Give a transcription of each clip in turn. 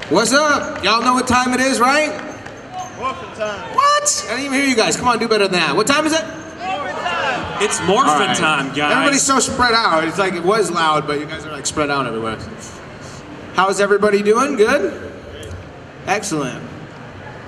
What's up? Y'all know what time it is, right? Morphin' time. What? I didn't even hear you guys. Come on, do better than that. What time is it? Morphin' time. It's morphin' time, guys. Everybody's so spread out. It's like it was loud, but you guys are like spread out everywhere. How's everybody doing? Good? Excellent.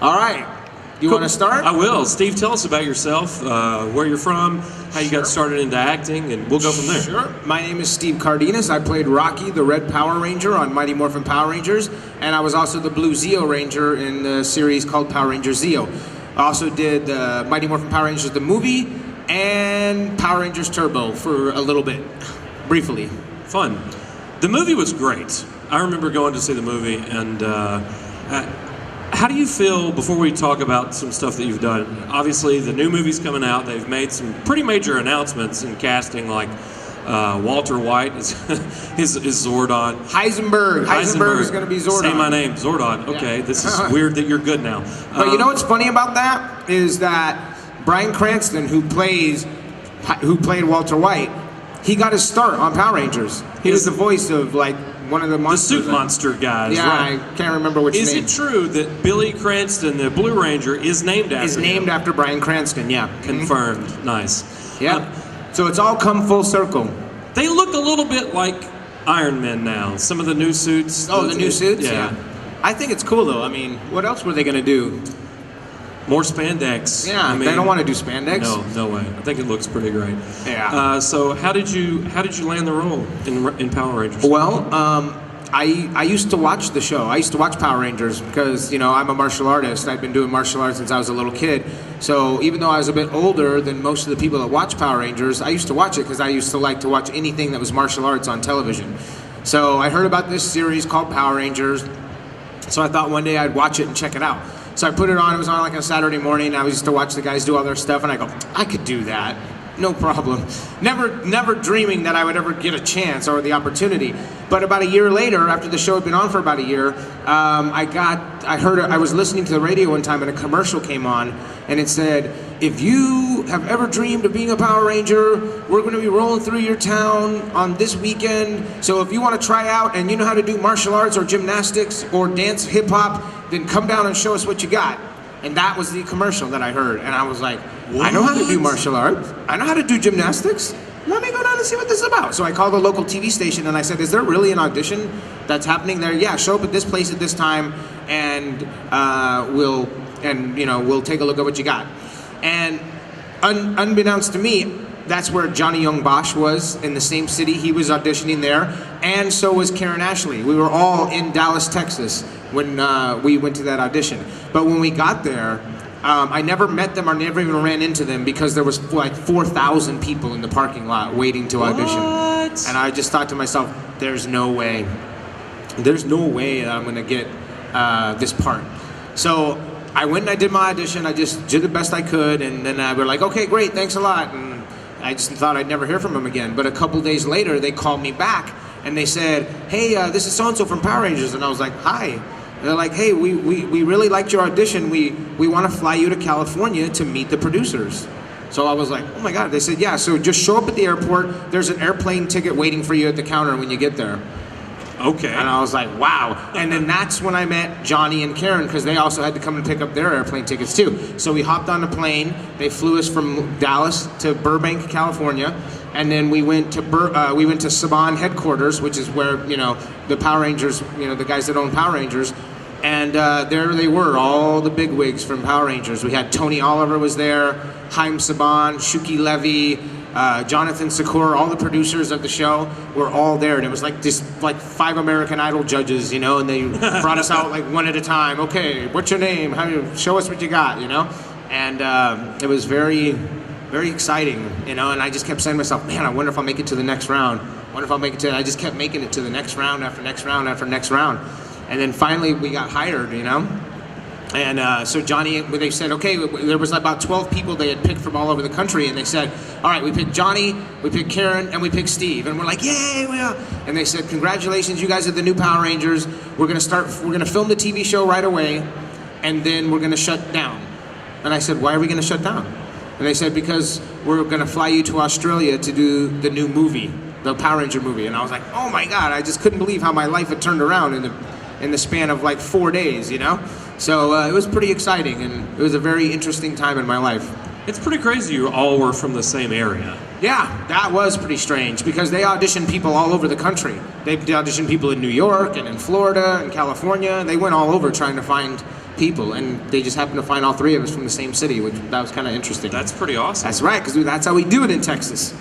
All right. You want to start? I will. Steve, tell us about yourself, where you're from, how you got started into acting, and we'll go from there. Sure. My name is Steve Cardenas. I played Rocky, the Red Power Ranger on Mighty Morphin Power Rangers, and I was also the Blue Zeo Ranger in the series called Power Rangers Zeo. I also did Mighty Morphin Power Rangers the movie and Power Rangers Turbo for a little bit, briefly. Fun. The movie was great. I remember going to see the movie, and how do you feel, before we talk about some stuff that you've done? Obviously, the new movie's coming out. They've made some pretty major announcements in casting, like Walter White is Zordon. Heisenberg is going to be Zordon. Say my name, Zordon. Okay, this is weird that you're good now. But you know what's funny about that is that Bryan Cranston, who played Walter White, he got his start on Power Rangers. He was the voice of like one of the monsters. The suit monster guys. Yeah, right. I can't remember which name. Is it true that Billy Cranston, the Blue Ranger, is named after him? After Bryan Cranston, yeah. Confirmed. Mm-hmm. Nice. Yeah. So it's all come full circle. They look a little bit like Iron Man now. Some of the new suits. Oh, the new suits? Yeah. I think it's cool though. I mean, what else were they going to do? More spandex. Yeah, I mean, they don't want to do spandex. No way. I think it looks pretty great. Yeah. So how did you land the role in Power Rangers? Well, I used to watch the show. I used to watch Power Rangers because, you know, I'm a martial artist. I've been doing martial arts since I was a little kid. So even though I was a bit older than most of the people that watch Power Rangers, I used to watch it because I used to like to watch anything that was martial arts on television. So I heard about this series called Power Rangers. So I thought one day I'd watch it and check it out. So I put it on. It was on like a Saturday morning. I used to watch the guys do all their stuff, and I go, I could do that. No problem. Never dreaming that I would ever get a chance or the opportunity. But about a year later, after the show had been on for about a year, I was listening to the radio one time and a commercial came on and it said, if you have ever dreamed of being a Power Ranger, we're going to be rolling through your town on this weekend. So if you want to try out and you know how to do martial arts or gymnastics or dance hip hop, then come down and show us what you got. And that was the commercial that I heard. And I was like, what? I know how to do martial arts. I know how to do gymnastics. Let me go down and see what this is about. So I called the local TV station and I said, is there really an audition that's happening there? Yeah, show up at this place at this time and we'll take a look at what you got. And unbeknownst to me, that's where Johnny Young Bosch was, in the same city. He was auditioning there, and so was Karen Ashley. We were all in Dallas, Texas when we went to that audition. But when we got there, I never met them or never even ran into them because there was like 4,000 people in the parking lot waiting to audition. What? And I just thought to myself, there's no way that I'm gonna get this part. So I went and I did my audition. I just did the best I could, and then I were like, okay, great, thanks a lot. And I just thought I'd never hear from them again. But a couple days later, they called me back, and they said, hey, this is so-and-so from Power Rangers. And I was like, hi. They're like, hey, we really liked your audition. We want to fly you to California to meet the producers. So I was like, oh my God. They said, yeah, so just show up at the airport. There's an airplane ticket waiting for you at the counter when you get there. Okay. And I was like, wow. And then that's when I met Johnny and Karen, because they also had to come and pick up their airplane tickets too. So we hopped on the plane. They flew us from Dallas to Burbank, California. And then we went to Saban headquarters, which is where, you know, the Power Rangers, you know, the guys that own Power Rangers. And there they were, all the bigwigs from Power Rangers. We had Tony Oliver was there, Haim Saban, Shuki Levy, Jonathan Sakura, all the producers of the show were all there, and it was like this, like 5 American Idol judges, you know, and they brought us out like one at a time. Okay, what's your name? Show us what you got, you know, and it was very, very exciting, you know. And I just kept saying to myself, man, I wonder if I'll make it to the next round. I wonder if I'll make it to. I just kept making it to the next round after next round after next round, and then finally we got hired, you know. And so Johnny, they said, okay, there was about 12 people they had picked from all over the country, and they said, all right, we picked Johnny, we picked Karen, and we picked Steve. And we're like, yay, we are. And they said, congratulations, you guys are the new Power Rangers. We're gonna film the TV show right away, and then we're gonna shut down. And I said, why are we gonna shut down? And they said, because we're gonna fly you to Australia to do the new movie, the Power Ranger movie. And I was like, oh my God, I just couldn't believe how my life had turned around in the span of like 4 days, you know? So it was pretty exciting, and it was a very interesting time in my life. It's pretty crazy you all were from the same area. Yeah, that was pretty strange because they auditioned people all over the country. They auditioned people in New York and in Florida and California, and they went all over trying to find people, and they just happened to find all three of us from the same city, which that was kind of interesting. That's pretty awesome. That's right, because that's how we do it in Texas.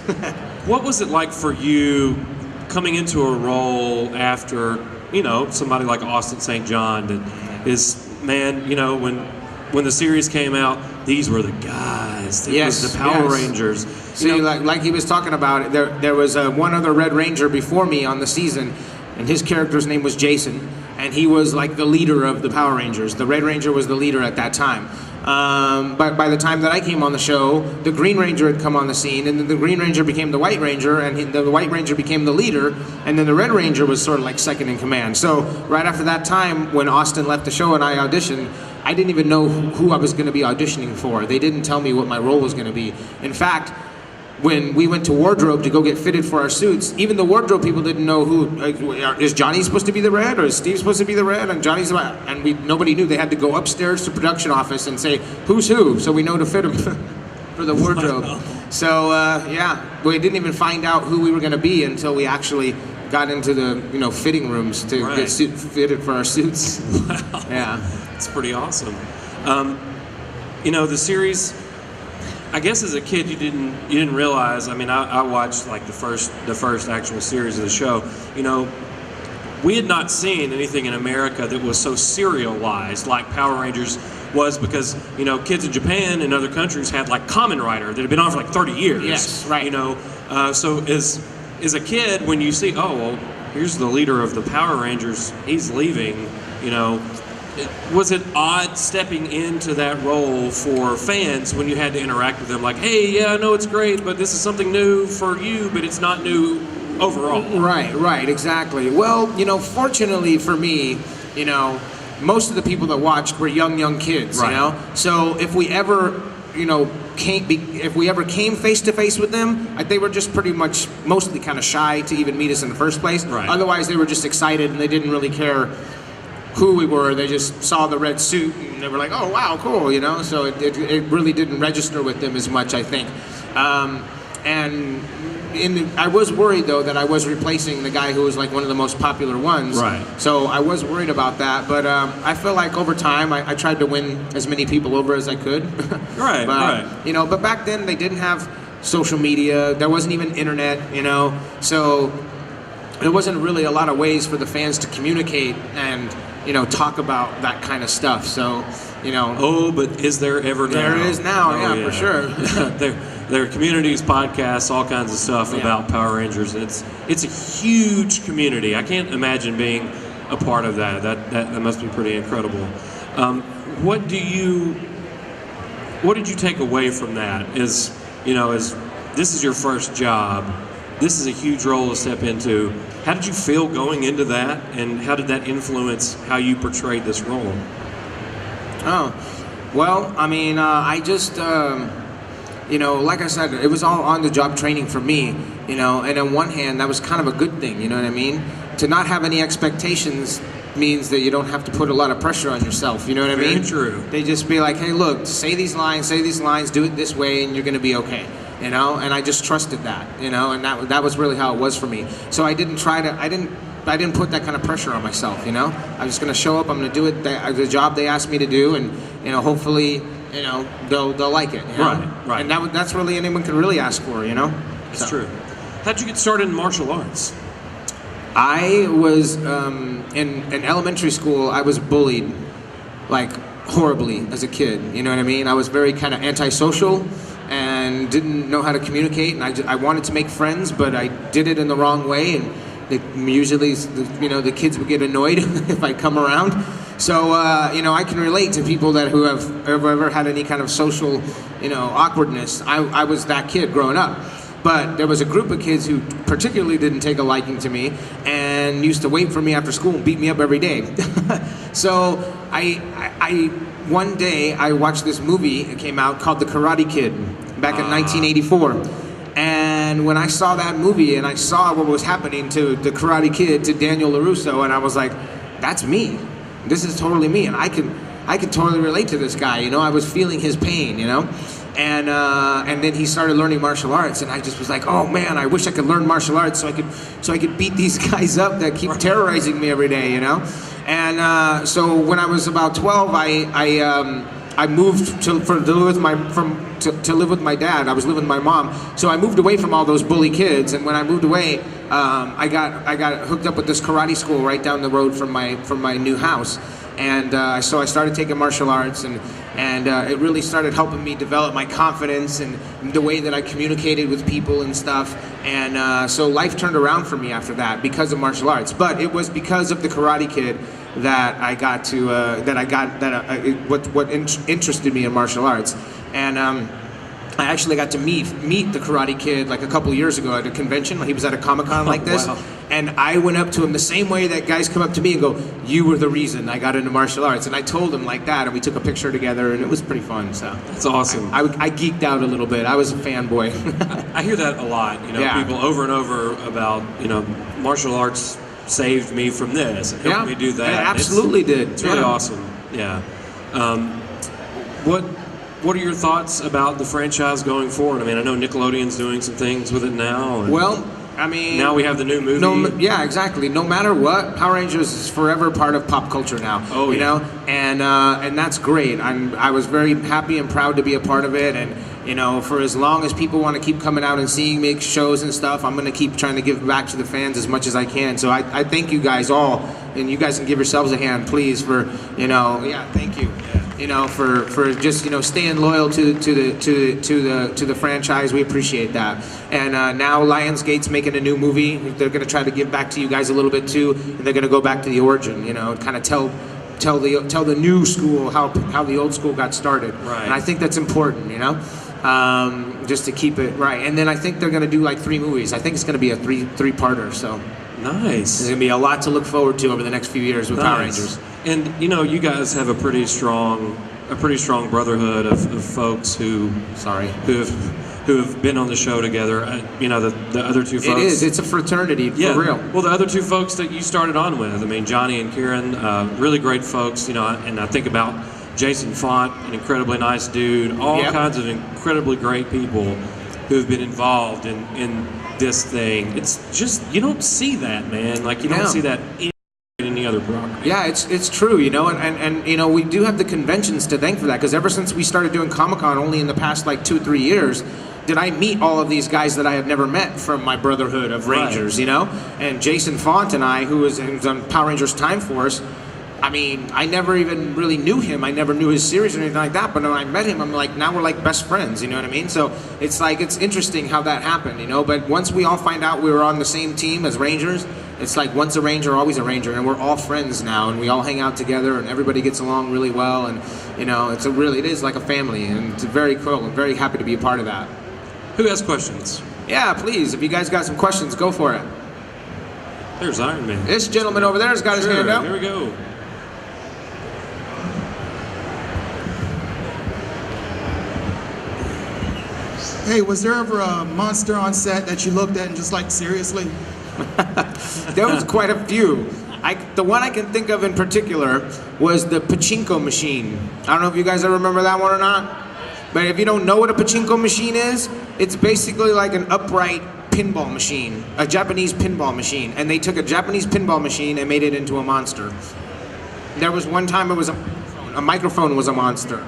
What was it like for you coming into a role after, you know, somebody like Austin St. John that is, man, you know, when the series came out, these were the guys. It was the Power Rangers. See, like he was talking about, there was one other Red Ranger before me on the season, and his character's name was Jason, and he was like the leader of the Power Rangers. The Red Ranger was the leader at that time. But by the time that I came on the show, the Green Ranger had come on the scene, and then the Green Ranger became the White Ranger, and the White Ranger became the leader, and then the Red Ranger was sort of like second in command. So right after that time, when Austin left the show and I auditioned, I didn't even know who I was going to be auditioning for. They didn't tell me what my role was going to be. In fact, when we went to wardrobe to go get fitted for our suits, even the wardrobe people didn't know who, is Johnny supposed to be the Red, or is Steve supposed to be the Red, and Johnny's the, and nobody knew. They had to go upstairs to production office and say, who's who, so we know to fit them for the wardrobe. So, yeah, we didn't even find out who we were going to be until we actually got into the, fitting rooms to get fitted for our suits. Wow. Yeah. It's pretty awesome. The series, I guess as a kid you didn't realize. I mean, I watched like the first actual series of the show. We had not seen anything in America that was so serialized like Power Rangers was, because kids in Japan and other countries had like Kamen Rider that had been on for like 30 years. Yes, right. So as a kid, when you see, oh well, here's the leader of the Power Rangers, he's leaving. Was it odd stepping into that role for fans when you had to interact with them? Like, hey, yeah, I know it's great, but this is something new for you, but it's not new overall. Right, exactly. Well, fortunately for me, most of the people that watched were young kids, Right. So if we ever, came face to face with them, they were just mostly kind of shy to even meet us in the first place. Right. Otherwise, they were just excited and they didn't really care who we were. They just saw the red suit and they were like, oh wow, cool, so it really didn't register with them as much, I think. I was worried though that I was replacing the guy who was like one of the most popular ones. Right. So I was worried about that, but I feel like over time I tried to win as many people over as I could. Right. But back then they didn't have social media. There wasn't even internet, so there wasn't really a lot of ways for the fans to communicate and talk about that kind of stuff. So, Oh, but is there ever now? There is now, Oh, for sure. there are communities, podcasts, all kinds of stuff about Power Rangers. It's a huge community. I can't imagine being a part of that. That must be pretty incredible. What did you take away from that? As this is your first job, this is a huge role to step into. How did you feel going into that, and how did that influence how you portrayed this role? Oh, well, I mean, I just, like I said, it was all on-the-job training for me, and on one hand, that was kind of a good thing, you know what I mean? To not have any expectations means that you don't have to put a lot of pressure on yourself, you know what I mean? Very true. They just be like, hey, look, say these lines, do it this way, and you're going to be okay. And I just trusted that, and that was really how it was for me. So I didn't put that kind of pressure on myself, I'm just going to show up, I'm going to do it, the job they asked me to do, and, hopefully, they'll like it, Right. And that's really anyone can really ask for, It's true. How'd you get started in martial arts? I was, in elementary school, I was bullied, like, horribly as a kid, you know what I mean? I was very kind of antisocial, and didn't know how to communicate, and I wanted to make friends, but I did it in the wrong way, and usually, the kids would get annoyed if I come around. So, I can relate to people who have ever had any kind of social, awkwardness. I was that kid growing up. But there was a group of kids who particularly didn't take a liking to me and used to wait for me after school and beat me up every day. So one day I watched this movie, it came out, called The Karate Kid back in 1984. And when I saw that movie and I saw what was happening to the Karate Kid, to Daniel LaRusso, and I was like, that's me. This is totally me, and I can totally relate to this guy. You know, I was feeling his pain. You know, and then he started learning martial arts, and I just was like, oh man, I wish I could learn martial arts so I could beat these guys up that keep terrorizing me every day. You know, and so when I was about 12, I moved to live with my dad. I was living with my mom, so I moved away from all those bully kids. And when I moved away, I got hooked up with this karate school right down the road from my new house. And so I started taking martial arts, and it really started helping me develop my confidence and the way that I communicated with people and stuff. And so life turned around for me after that because of martial arts. But it was because of the Karate Kid that I got to what interested me in martial arts. And I actually got to meet the Karate Kid like a couple years ago at a convention. He was at a Comic-Con like this. Wow. And I went up to him the same way that guys come up to me and go, you were the reason I got into martial arts. And I told him like that, and we took a picture together, and it was pretty fun. So That's awesome. I geeked out a little bit. I was a fanboy. I hear that a lot, Yeah. people over and over about, martial arts saved me from this and helped me do that. It absolutely did. It's really awesome. Yeah. What are your thoughts about the franchise going forward? I mean, I know Nickelodeon's doing some things with it now. And Well, I mean, now we have the new movie. yeah, exactly. No matter what, Power Rangers is forever part of pop culture now. Oh, you yeah. know, and that's great. I was very happy and proud to be a part of it. And for as long as people want to keep coming out and seeing me shows and stuff, I'm going to keep trying to give back to the fans as much as I can. So I thank you guys all, and you guys can give yourselves a hand, please, for thank you. For just staying loyal to the franchise. We appreciate that. And now Lionsgate's making a new movie. They're going to try to give back to you guys a little bit too, and they're going to go back to the origin. Kind of tell the new school how the old school got started. Right. And I think that's important. Just to keep it right. And then I think they're going to do like 3 movies. I think it's going to be a three-parter. So Nice. there's going to be a lot to look forward to over the next few years with Power Rangers. And you guys have a pretty strong brotherhood of folks who have been on the show together. The other two folks. It is. It's a fraternity for real. Well, the other two folks that you started on with, I mean, Johnny and Kieran, really great folks. And I think about Jason Font, an incredibly nice dude. All kinds of incredibly great people who have been involved in this thing. It's just you don't see that, man. Like you don't see that in any other property. Yeah, it's true, and we do have the conventions to thank for that, because ever since we started doing Comic-Con only in the past like 2-3 years, did I meet all of these guys that I had never met from my brotherhood of Rangers, And Jason Font and I, who was on Power Rangers Time Force, I mean, I never even really knew him. I never knew his series or anything like that. But when I met him, I'm like, now we're like best friends. You know what I mean? So it's like, it's interesting how that happened, But once we all find out we were on the same team as Rangers, it's like once a Ranger, always a Ranger. And we're all friends now. And we all hang out together. And everybody gets along really well. And, it is like a family. And it's very cool. I'm very happy to be a part of that. Who has questions? Yeah, please. If you guys got some questions, go for it. There's Iron Man. This gentleman over there has got his hand up. Here we go. Hey, was there ever a monster on set that you looked at and just like, seriously? There was quite a few. The one I can think of in particular was the pachinko machine. I don't know if you guys ever remember that one or not. But if you don't know what a pachinko machine is, it's basically like an upright pinball machine, a Japanese pinball machine. And they took a Japanese pinball machine and made it into a monster. There was one time it was a microphone was a monster.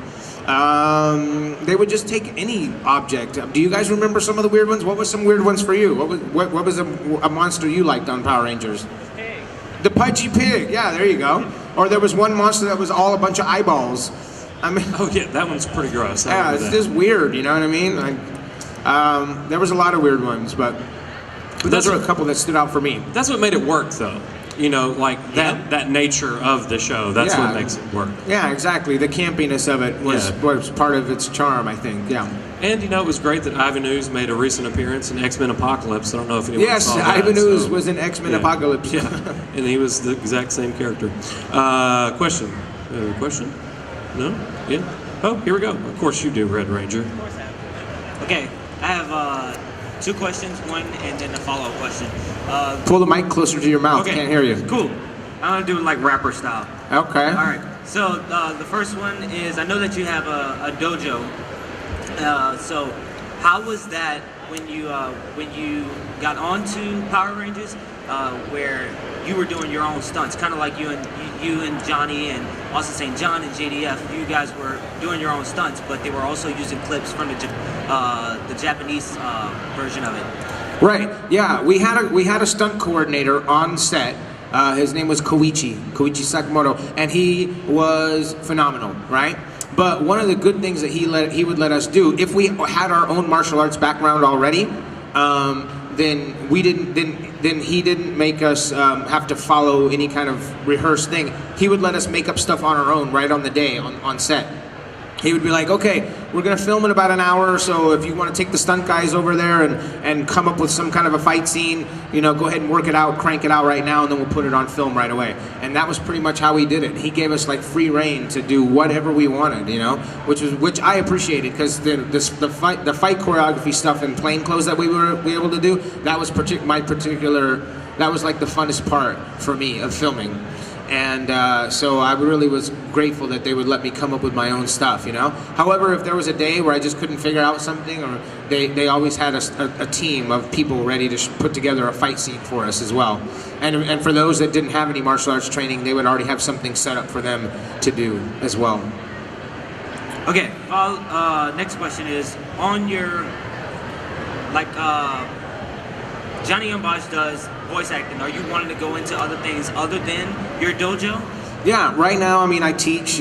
They would just take any object. Do you guys remember some of the weird ones? What was some weird ones for you? What was a monster you liked on Power Rangers? Pig. The pudgy pig. Yeah, there you go. Or there was one monster that was all a bunch of eyeballs. I mean, Oh yeah, that one's pretty gross. yeah, it's just weird. You know what I mean? There was a lot of weird ones, but those are a couple that stood out for me. That's what made it work, though. Like that nature of the show. That's what makes it work. Yeah, exactly. The campiness of it was part of its charm, I think. Yeah. And it was great that Ivan Ooze made a recent appearance in X-Men Apocalypse. I don't know if anyone Yes, saw that. Ivan Ooze was in X-Men Apocalypse. Yeah, and he was the exact same character. Question? Question? No? Yeah? Oh, here we go. Of course you do, Red Ranger. Of course I have. Okay, I have 2 questions, one and then a follow-up question. Pull the mic closer to your mouth. Okay. Can't hear you. Cool. I'm gonna do it like rapper style. Okay. All right. So the first one is I know that you have a dojo. So how was that when you got onto Power Rangers, where you were doing your own stunts, kind of like you and Johnny and Austin St. John and JDF. You guys were doing your own stunts, but they were also using clips from the Japanese version of it. Right. Yeah, we had a stunt coordinator on set. His name was Koichi Sakamoto, and he was phenomenal, right? But one of the good things that he would let us do, if we had our own martial arts background already, then he didn't make us have to follow any kind of rehearsed thing. He would let us make up stuff on our own right on the day on set. He would be like, okay, we're gonna film in about an hour or so. If you want to take the stunt guys over there and come up with some kind of a fight scene, you know, go ahead and work it out, crank it out right now, and then we'll put it on film right away. And that was pretty much how we did it. He gave us like free reign to do whatever we wanted, you know, which I appreciated, because the fight choreography stuff in plain clothes that we were able to do, that was that was like the funnest part for me of filming. And so I really was grateful that they would let me come up with my own stuff, you know. However, if there was a day where I just couldn't figure out something, or they always had a team of people ready to put together a fight scene for us as well. And for those that didn't have any martial arts training, they would already have something set up for them to do as well. Okay, next question is, on your, like, Johnny Bosch does voice acting. Are you wanting to go into other things other than your dojo? Yeah, right now, I mean, I teach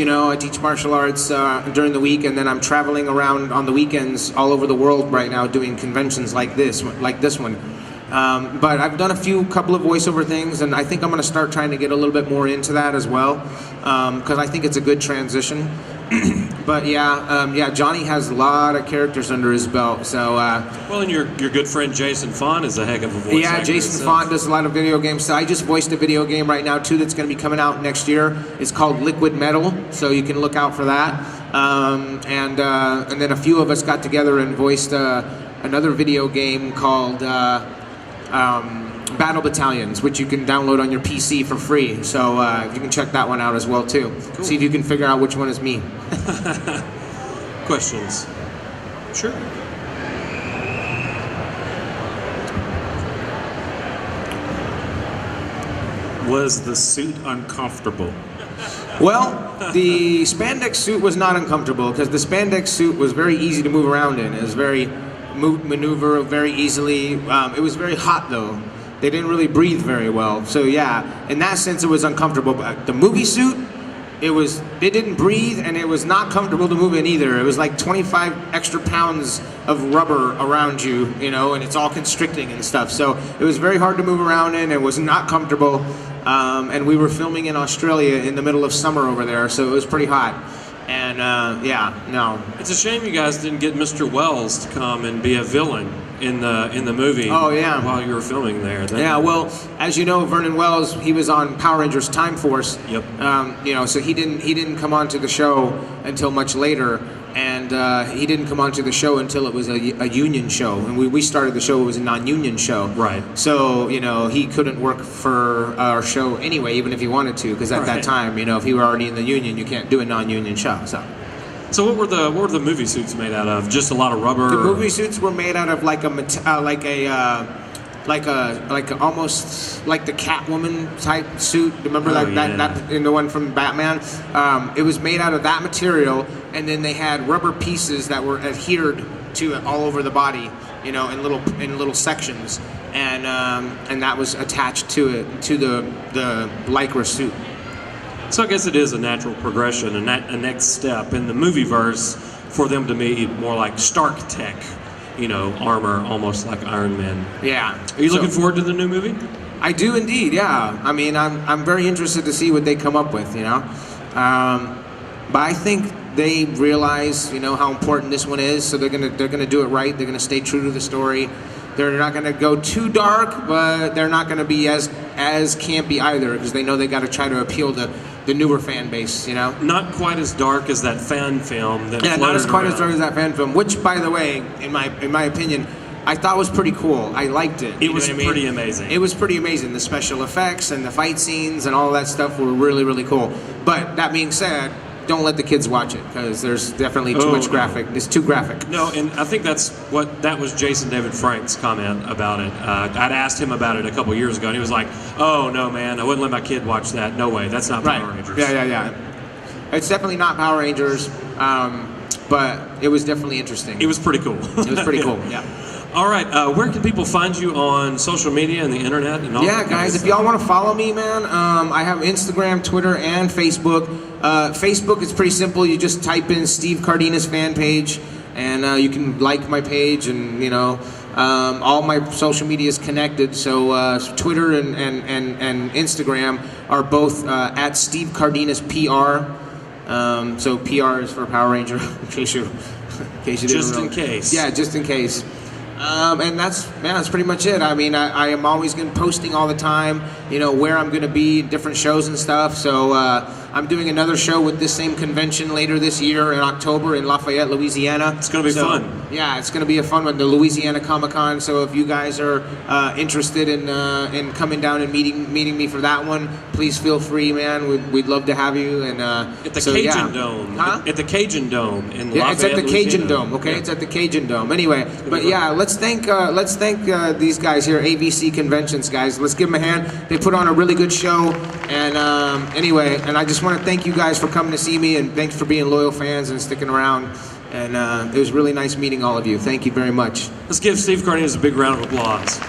martial arts during the week, and then I'm traveling around on the weekends all over the world right now doing conventions like this one. But I've done a couple of voiceover things, and I think I'm going to start trying to get a little bit more into that as well, because I think it's a good transition. But yeah, Johnny has a lot of characters under his belt. So well, and your good friend Jason Font is a heck of a voice actor. Yeah, Jason Font does a lot of video games. So I just voiced a video game right now too that's going to be coming out next year. It's called Liquid Metal, so you can look out for that. And then a few of us got together and voiced another video game called Battle Battalions, which you can download on your PC for free. So you can check that one out as well too. Cool. See if you can figure out which one is me. Questions? Sure. Was the suit uncomfortable? Well, the spandex suit was not uncomfortable, because the spandex suit was very easy to move around in. It was maneuver very easily. It was very hot though. They didn't really breathe very well. So yeah, in that sense it was uncomfortable. But the movie suit, it didn't breathe, and it was not comfortable to move in either. It was like 25 extra pounds of rubber around you, you know, and it's all constricting and stuff. So it was very hard to move around in. It was not comfortable. And we were filming in Australia in the middle of summer over there, so it was pretty hot. And yeah, no. It's a shame you guys didn't get Mr. Wells to come and be a villain in the movie. Oh yeah. While you were filming there. Yeah. Well, as you know, Vernon Wells, he was on Power Rangers Time Force. Yep. You know, so he didn't come onto the show until much later, and he didn't come onto the show until it was a union show, and we started the show. It was a non-union show. Right. So you know, he couldn't work for our show anyway, even if he wanted to, because at that time, you know, if he were already in the union, you can't do a non-union show. So what were the movie suits made out of? Just a lot of rubber? The movie suits were made out of like almost like the Catwoman type suit. Remember that in the one from Batman? It was made out of that material, and then they had rubber pieces that were adhered to it all over the body, you know, in little sections, and that was attached to the Lycra suit. So I guess it is a natural progression, a next step in the movieverse for them to be more like Stark tech, you know, armor, almost like Iron Man. Yeah. Are you looking forward to the new movie? I do indeed, yeah. I mean, I'm very interested to see what they come up with, you know. But I think they realize, you know, how important this one is, so they're gonna do it right. They're gonna stay true to the story. They're not going to go too dark, but they're not going to be as campy either, because they know they got to try to appeal to the newer fan base, you know. Not quite as dark as that fan film. Not as quite as dark as that fan film. Which, by the way, in my opinion, I thought was pretty cool. I liked it. It was pretty amazing. It was pretty amazing. The special effects and the fight scenes and all that stuff were really, really cool. But that being said, don't let the kids watch it because there's definitely too much graphic. It's too graphic. No, and I think that was Jason David Frank's comment about it. I'd asked him about it a couple years ago, and he was like, "Oh no, man, I wouldn't let my kid watch that. No way, that's not Power Rangers." Yeah. It's definitely not Power Rangers, but it was definitely interesting. It was pretty cool. It was pretty cool. Yeah. All right, where can people find you on social media and the internet and all that? Yeah, guys, if y'all want to follow me, man, I have Instagram, Twitter, and Facebook. Facebook is pretty simple. You just type in Steve Cardenas fan page, and you can like my page, and all my social media is connected. So Twitter and Instagram are both at Steve Cardenas PR. So PR is for Power Ranger, in case you didn't just know. in case. Yeah, just in case. And that's pretty much it. I mean, I am always going to be posting all the time, where I'm going to be, different shows and stuff. So I'm doing another show with this same convention later this year in October in Lafayette, Louisiana. It's going to be fun. Yeah, it's going to be a fun one, the Louisiana Comic-Con. So if you guys are interested in coming down and meeting me for that one, please feel free, man. We'd love to have you. And at the Cajun Dome. Huh? At the Cajun Dome in Lafayette, it's at the Cajun Louisiana. Dome. Okay, Yeah. It's at the Cajun Dome. Anyway, but yeah, let's thank these guys here, AVC Conventions guys. Let's give them a hand. They put on a really good show. And anyway, and I just want to thank you guys for coming to see me, and thanks for being loyal fans and sticking around. And it was really nice meeting all of you. Thank you very much. Let's give Steve Cardenas a big round of applause.